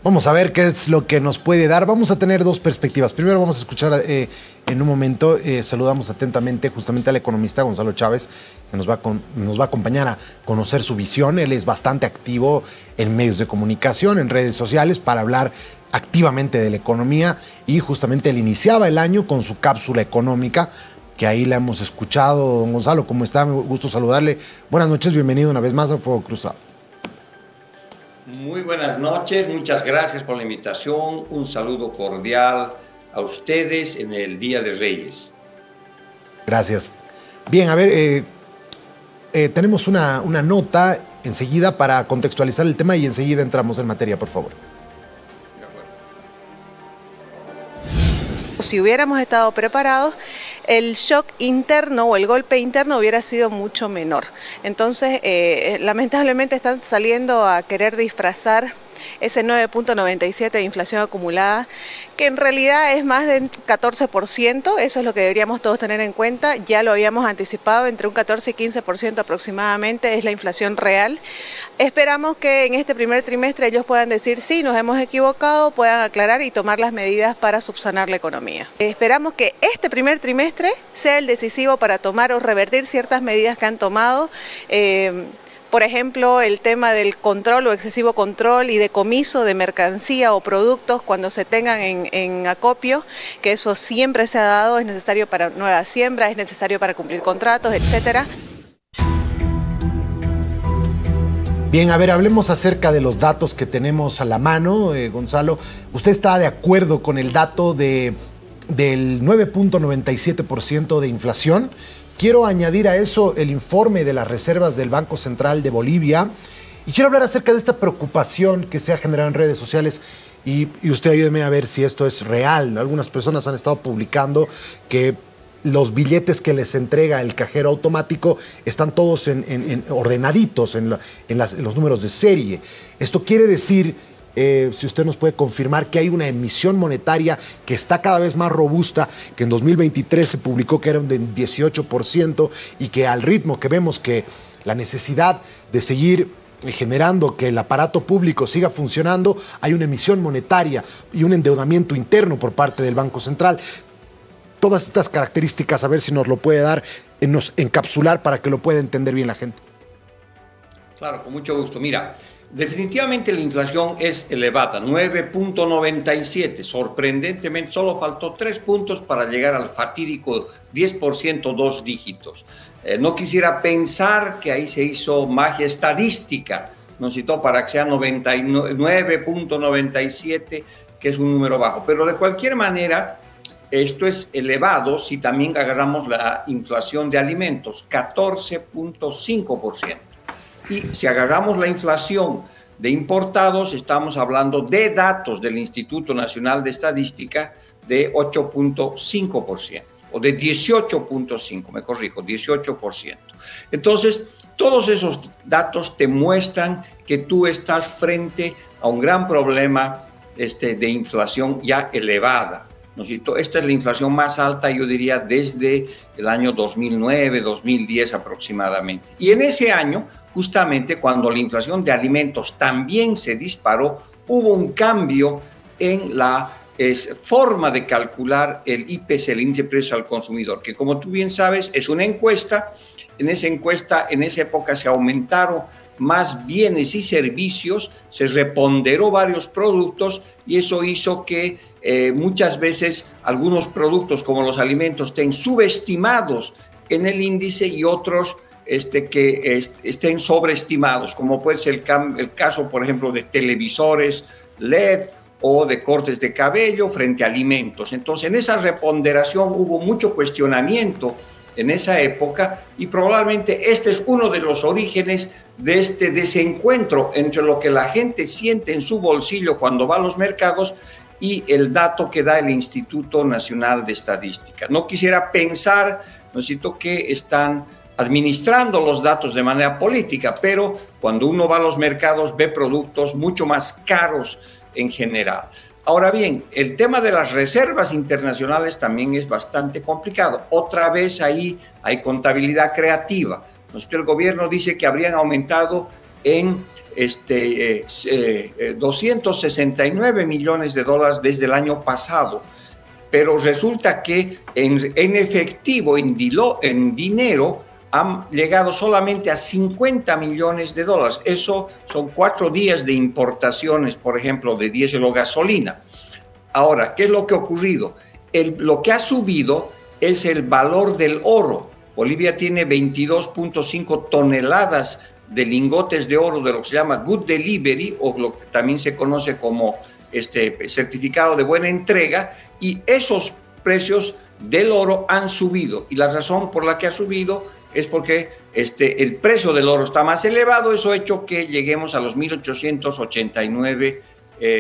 Vamos a ver qué es lo que nos puede dar. Vamos a tener dos perspectivas. Primero vamos a escuchar en un momento, saludamos atentamente justamente al economista Gonzalo Chávez, que nos va a acompañar a conocer su visión. Él es bastante activo en medios de comunicación, en redes sociales, para hablar activamente de la economía, y justamente él iniciaba el año con su cápsula económica, que ahí la hemos escuchado. Don Gonzalo, ¿cómo está? Me gusto saludarle. Buenas noches, bienvenido una vez más a Fuego Cruzado. Muy buenas noches, muchas gracias por la invitación. Un saludo cordial a ustedes en el Día de Reyes. Gracias. Bien, a ver, tenemos una nota enseguida para contextualizar el tema y enseguida entramos en materia, por favor. Si hubiéramos estado preparados, el shock interno o el golpe interno hubiera sido mucho menor. Entonces, lamentablemente están saliendo a querer disfrazar ese 9.97 de inflación acumulada, que en realidad es más del 14%, eso es lo que deberíamos todos tener en cuenta. Ya lo habíamos anticipado, entre un 14 y 15% aproximadamente es la inflación real. Esperamos que en este primer trimestre ellos puedan decir sí, nos hemos equivocado, puedan aclarar y tomar las medidas para subsanar la economía. Esperamos que este primer trimestre sea el decisivo para tomar o revertir ciertas medidas que han tomado. Por ejemplo, el tema del control o excesivo control y decomiso de mercancía o productos cuando se tengan en acopio, que eso siempre se ha dado, es necesario para nuevas siembras, es necesario para cumplir contratos, etcétera. Bien, a ver, hablemos acerca de los datos que tenemos a la mano. Gonzalo, ¿usted está de acuerdo con el dato del 9.97% de inflación? Quiero añadir a eso el informe de las reservas del Banco Central de Bolivia y quiero hablar acerca de esta preocupación que se ha generado en redes sociales y usted ayúdeme a ver si esto es real. Algunas personas han estado publicando que los billetes que les entrega el cajero automático están todos ordenaditos en los números de serie. Esto quiere decir, si usted nos puede confirmar, que hay una emisión monetaria que está cada vez más robusta, que en 2023 se publicó que era un 18% y que al ritmo que vemos que la necesidad de seguir generando que el aparato público siga funcionando, hay una emisión monetaria y un endeudamiento interno por parte del Banco Central. Todas estas características, a ver si nos lo puede dar, encapsular para que lo pueda entender bien la gente. Claro, con mucho gusto. Mira, definitivamente la inflación es elevada, 9.97. Sorprendentemente, solo faltó 3 puntos para llegar al fatídico 10%, 2 dígitos. No quisiera pensar que ahí se hizo magia estadística, nos citó para que sea 9.97, que es un número bajo. Pero de cualquier manera, esto es elevado si también agarramos la inflación de alimentos, 14.5%. Y si agarramos la inflación de importados, estamos hablando de datos del Instituto Nacional de Estadística de 8.5%, o de 18.5%, me corrijo, 18%. Entonces, todos esos datos te muestran que tú estás frente a un gran problema de inflación ya elevada. Esta es la inflación más alta, yo diría, desde el año 2009, 2010 aproximadamente. Y en ese año, justamente cuando la inflación de alimentos también se disparó, hubo un cambio en la forma de calcular el IPC, el índice de precios al consumidor, que como tú bien sabes es una encuesta. En esa encuesta, en esa época se aumentaron más bienes y servicios, se reponderó varios productos y eso hizo que muchas veces algunos productos como los alimentos estén subestimados en el índice y otros que estén sobreestimados, como puede ser el caso, por ejemplo, de televisores LED o de cortes de cabello frente a alimentos. Entonces, en esa reponderación hubo mucho cuestionamiento en esa época y probablemente este es uno de los orígenes de este desencuentro entre lo que la gente siente en su bolsillo cuando va a los mercados y el dato que da el Instituto Nacional de Estadística. No quisiera pensar, que están administrando los datos de manera política, pero cuando uno va a los mercados ve productos mucho más caros en general. Ahora bien, el tema de las reservas internacionales también es bastante complicado. Otra vez ahí hay contabilidad creativa. El gobierno dice que habrían aumentado en 269 millones de dólares desde el año pasado, pero resulta que en efectivo, en dinero, han llegado solamente a 50 millones de dólares. Eso son 4 días de importaciones, por ejemplo, de diésel o gasolina. Ahora, ¿qué es lo que ha ocurrido? Lo que ha subido es el valor del oro. Bolivia tiene 22.5 toneladas de lingotes de oro de lo que se llama Good Delivery, o lo que también se conoce como certificado de buena entrega, y esos precios del oro han subido. Y la razón por la que ha subido es porque el precio del oro está más elevado. Eso ha hecho que lleguemos a los 1.889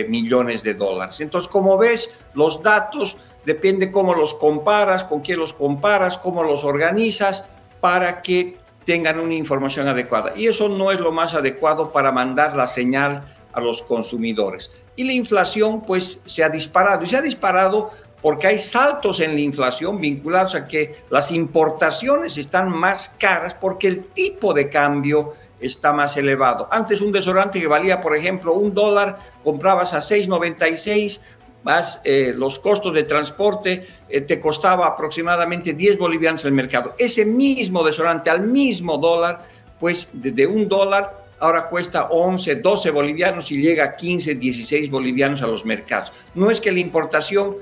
millones de dólares. Entonces, como ves, los datos depende cómo los comparas, con quién los comparas, cómo los organizas para que tengan una información adecuada. Y eso no es lo más adecuado para mandar la señal a los consumidores. Y la inflación, pues, se ha disparado. Y se ha disparado porque hay saltos en la inflación vinculados a que las importaciones están más caras porque el tipo de cambio está más elevado. Antes un desodorante que valía, por ejemplo, $1, comprabas a 6.96, más los costos de transporte, te costaba aproximadamente 10 bolivianos en el mercado. Ese mismo desodorante al mismo dólar, pues de $1, ahora cuesta 11, 12 bolivianos y llega a 15, 16 bolivianos a los mercados. No es que la importación,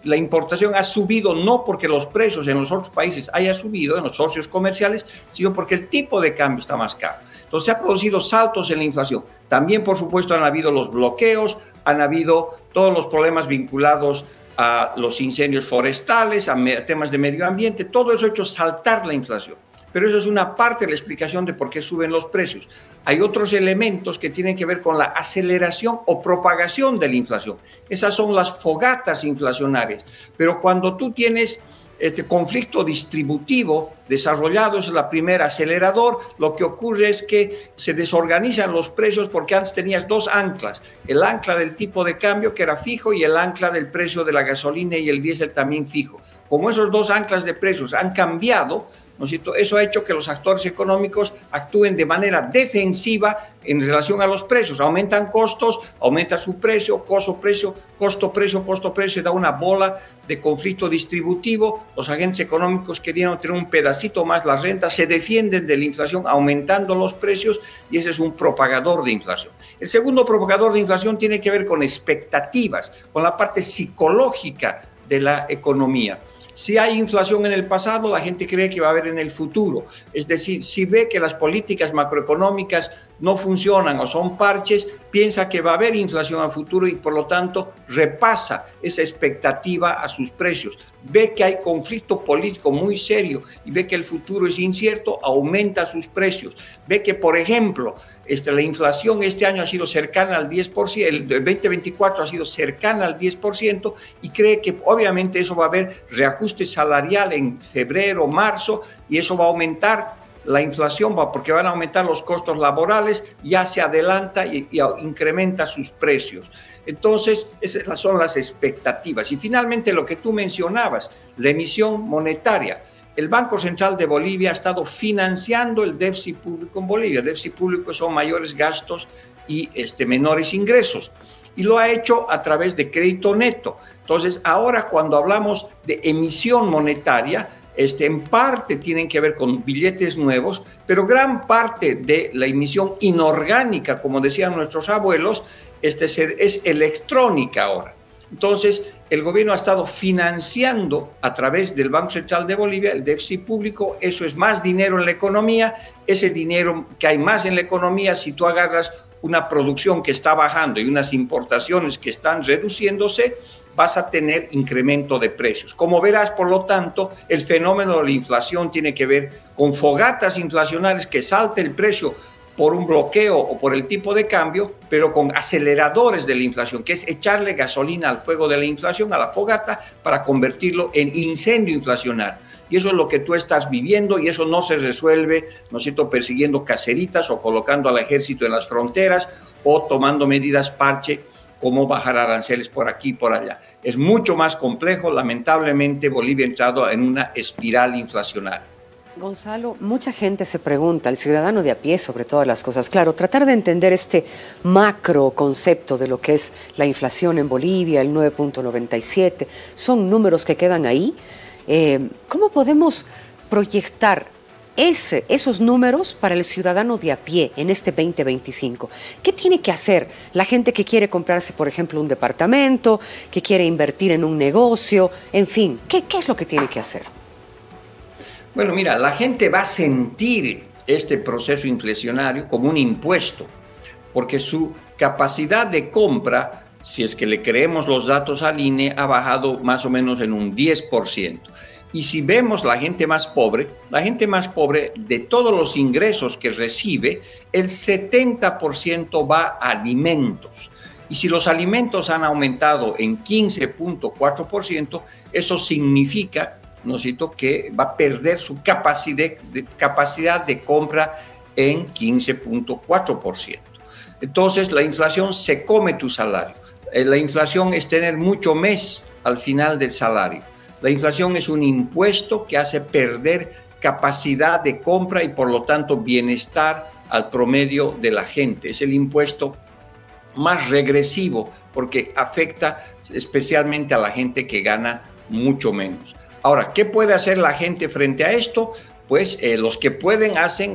la importación ha subido no porque los precios en los otros países haya subido, en los socios comerciales, sino porque el tipo de cambio está más caro. Entonces se ha producido saltos en la inflación. También, por supuesto, han habido los bloqueos, han habido todos los problemas vinculados a los incendios forestales, a temas de medio ambiente. Todo eso ha hecho saltar la inflación. Pero eso es una parte de la explicación de por qué suben los precios. Hay otros elementos que tienen que ver con la aceleración o propagación de la inflación. Esas son las fogatas inflacionarias. Pero cuando tú tienes este conflicto distributivo desarrollado, es la primera acelerador, lo que ocurre es que se desorganizan los precios porque antes tenías dos anclas, el ancla del tipo de cambio que era fijo y el ancla del precio de la gasolina y el diésel también fijo. Como esos dos anclas de precios han cambiado, ¿no es cierto? Eso ha hecho que los actores económicos actúen de manera defensiva en relación a los precios. Aumentan costos, aumenta su precio, costo-precio, costo-precio, costo-precio, da una bola de conflicto distributivo. Los agentes económicos querían tener un pedacito más la renta, se defienden de la inflación aumentando los precios y ese es un propagador de inflación. El segundo propagador de inflación tiene que ver con expectativas, con la parte psicológica de la economía. Si hay inflación en el pasado, la gente cree que va a haber en el futuro. Es decir, si ve que las políticas macroeconómicas no funcionan o son parches, piensa que va a haber inflación a futuro y por lo tanto repasa esa expectativa a sus precios. Ve que hay conflicto político muy serio y ve que el futuro es incierto, aumenta sus precios. Ve que, por ejemplo, la inflación este año ha sido cercana al 10%, el 2024 ha sido cercana al 10% y cree que obviamente eso va a haber reajuste salarial en febrero, marzo y eso va a aumentar la inflación, porque van a aumentar los costos laborales, ya se adelanta y incrementa sus precios. Entonces, esas son las expectativas. Y finalmente lo que tú mencionabas, la emisión monetaria. El Banco Central de Bolivia ha estado financiando el déficit público en Bolivia. El déficit público son mayores gastos y menores ingresos. Y lo ha hecho a través de crédito neto. Entonces, ahora cuando hablamos de emisión monetaria, en parte tienen que ver con billetes nuevos, pero gran parte de la emisión inorgánica, como decían nuestros abuelos, es electrónica ahora. Entonces, el gobierno ha estado financiando a través del Banco Central de Bolivia el déficit público. Eso es más dinero en la economía. Ese dinero que hay más en la economía, si tú agarras una producción que está bajando y unas importaciones que están reduciéndose, vas a tener incremento de precios. Como verás, por lo tanto, el fenómeno de la inflación tiene que ver con fogatas inflacionarias que salta el precio por un bloqueo o por el tipo de cambio, pero con aceleradores de la inflación, que es echarle gasolina al fuego de la inflación, a la fogata, para convertirlo en incendio inflacionario. Y eso es lo que tú estás viviendo y eso no se resuelve, ¿no es cierto?, persiguiendo caseritas o colocando al ejército en las fronteras o tomando medidas parche como bajar aranceles por aquí y por allá. Es mucho más complejo. Lamentablemente, Bolivia ha entrado en una espiral inflacionaria. Gonzalo, mucha gente se pregunta, el ciudadano de a pie sobre todas las cosas, claro, tratar de entender este macro concepto de lo que es la inflación en Bolivia, el 9.97, son números que quedan ahí. ¿Cómo podemos proyectar esos números para el ciudadano de a pie en este 2025? ¿Qué tiene que hacer la gente que quiere comprarse, por ejemplo, un departamento, que quiere invertir en un negocio, en fin, qué es lo que tiene que hacer? Bueno, mira, la gente va a sentir este proceso inflacionario como un impuesto, porque su capacidad de compra, si es que le creemos los datos al INE, ha bajado más o menos en un 10%. Y si vemos la gente más pobre de todos los ingresos que recibe, el 70% va a alimentos. Y si los alimentos han aumentado en 15.4%, eso significa, ¿no es cierto?, que va a perder su capacidad de compra en 15.4%. Entonces, la inflación se come tu salario. La inflación es tener mucho mes al final del salario. La inflación es un impuesto que hace perder capacidad de compra y, por lo tanto, bienestar al promedio de la gente. Es el impuesto más regresivo porque afecta especialmente a la gente que gana mucho menos. Ahora, ¿qué puede hacer la gente frente a esto? Pues los que pueden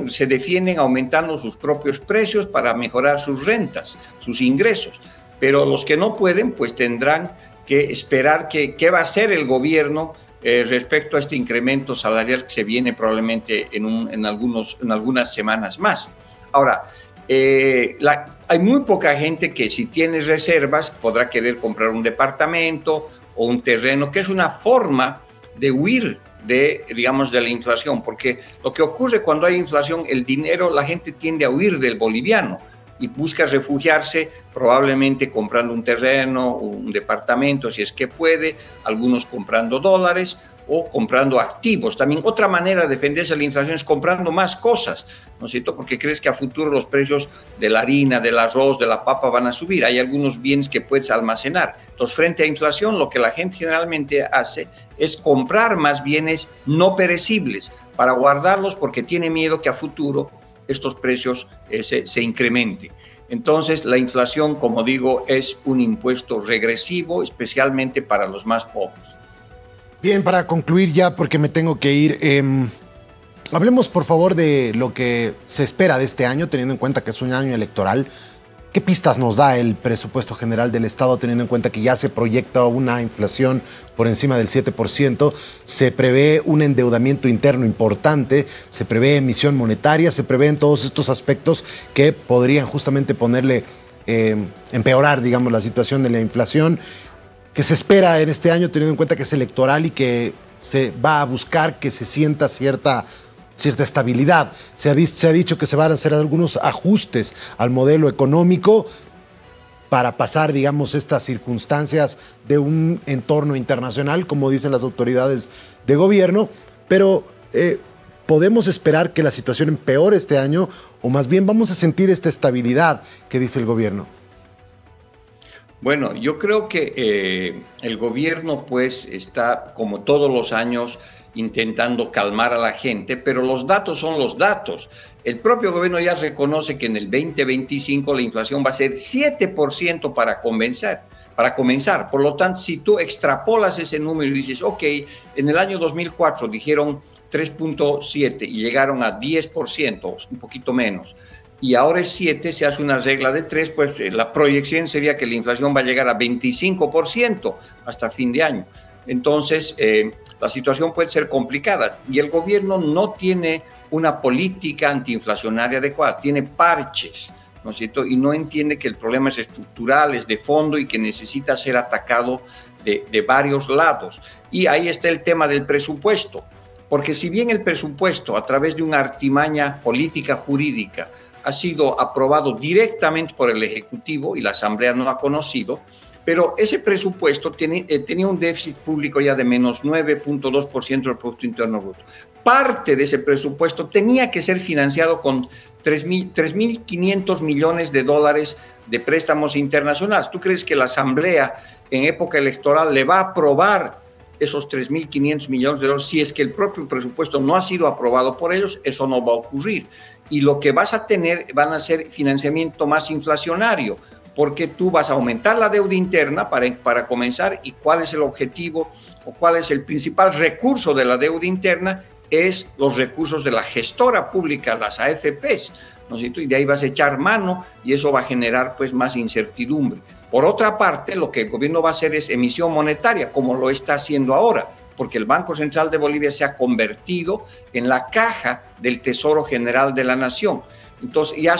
se defienden aumentando sus propios precios para mejorar sus rentas, sus ingresos. Pero los que no pueden, pues tendrán que esperar qué va a hacer el gobierno respecto a este incremento salarial que se viene probablemente en algunas semanas más. Ahora, hay muy poca gente que, si tiene reservas, podrá querer comprar un departamento o un terreno, que es una forma de huir de la inflación, porque lo que ocurre cuando hay inflación, el dinero, la gente tiende a huir del boliviano y busca refugiarse probablemente comprando un terreno, un departamento, si es que puede, algunos comprando dólares o comprando activos. También otra manera de defenderse de la inflación es comprando más cosas, ¿no es cierto? Porque crees que a futuro los precios de la harina, del arroz, de la papa van a subir. Hay algunos bienes que puedes almacenar. Entonces, frente a inflación, lo que la gente generalmente hace es comprar más bienes no perecibles para guardarlos, porque tiene miedo que a futuro estos precios se incrementen. Entonces, la inflación, como digo, es un impuesto regresivo, especialmente para los más pobres. Bien, para concluir ya, porque me tengo que ir, hablemos por favor de lo que se espera de este año, teniendo en cuenta que es un año electoral. ¿Qué pistas nos da el presupuesto general del Estado, teniendo en cuenta que ya se proyecta una inflación por encima del 7%, se prevé un endeudamiento interno importante, se prevé emisión monetaria, se prevén todos estos aspectos que podrían justamente empeorar, digamos, la situación de la inflación? ¿Qué se espera en este año, teniendo en cuenta que es electoral y que se va a buscar que se sienta cierta estabilidad? Se ha dicho que se van a hacer algunos ajustes al modelo económico para pasar, digamos, estas circunstancias de un entorno internacional, como dicen las autoridades de gobierno, pero ¿podemos esperar que la situación empeore este año o más bien vamos a sentir esta estabilidad que dice el gobierno? Bueno, yo creo que el gobierno pues está, como todos los años, intentando calmar a la gente, pero los datos son los datos. El propio gobierno ya reconoce que en el 2025 la inflación va a ser 7% para comenzar. Por lo tanto, si tú extrapolas ese número y dices, ok, en el año 2004 dijeron 3.7 y llegaron a 10%, un poquito menos, y ahora es 7, se hace una regla de 3, pues la proyección sería que la inflación va a llegar a 25% hasta fin de año. Entonces, la situación puede ser complicada y el gobierno no tiene una política antiinflacionaria adecuada, tiene parches, ¿no es cierto? Y no entiende que el problema es estructural, es de fondo y que necesita ser atacado de varios lados. Y ahí está el tema del presupuesto, porque si bien el presupuesto, a través de una artimaña política jurídica, ha sido aprobado directamente por el Ejecutivo y la Asamblea no ha conocido, pero ese presupuesto tenía un déficit público ya de menos 9.2% del Producto Interno Bruto. Parte de ese presupuesto tenía que ser financiado con 3.500 millones de dólares de préstamos internacionales. ¿Tú crees que la Asamblea en época electoral le va a aprobar esos 3.500 millones de dólares. Si es que el propio presupuesto no ha sido aprobado por ellos, eso no va a ocurrir. Y lo que vas a tener van a ser financiamiento más inflacionario, porque tú vas a aumentar la deuda interna para comenzar, y cuál es el objetivo o cuál es el principal recurso de la deuda interna, es los recursos de la gestora pública, las AFPs, ¿no es cierto? Y de ahí vas a echar mano y eso va a generar pues más incertidumbre. Por otra parte, lo que el gobierno va a hacer es emisión monetaria, como lo está haciendo ahora, porque el Banco Central de Bolivia se ha convertido en la caja del Tesoro General de la Nación. Entonces ya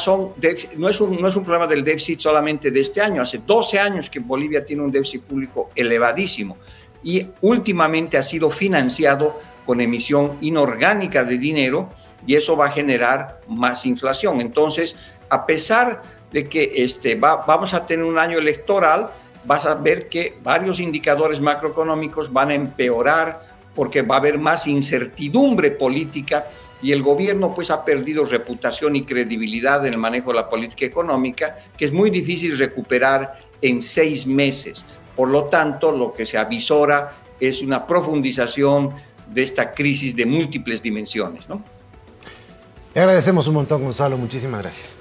no es un problema del déficit solamente de este año, hace 12 años que Bolivia tiene un déficit público elevadísimo y últimamente ha sido financiado con emisión inorgánica de dinero, y eso va a generar más inflación. Entonces, a pesar de que vamos a tener un año electoral, vas a ver que varios indicadores macroeconómicos van a empeorar porque va a haber más incertidumbre política, y el gobierno pues ha perdido reputación y credibilidad en el manejo de la política económica, que es muy difícil recuperar en 6 meses. Por lo tanto, lo que se avisora es una profundización de esta crisis de múltiples dimensiones, ¿no? Le agradecemos un montón, Gonzalo. Muchísimas gracias.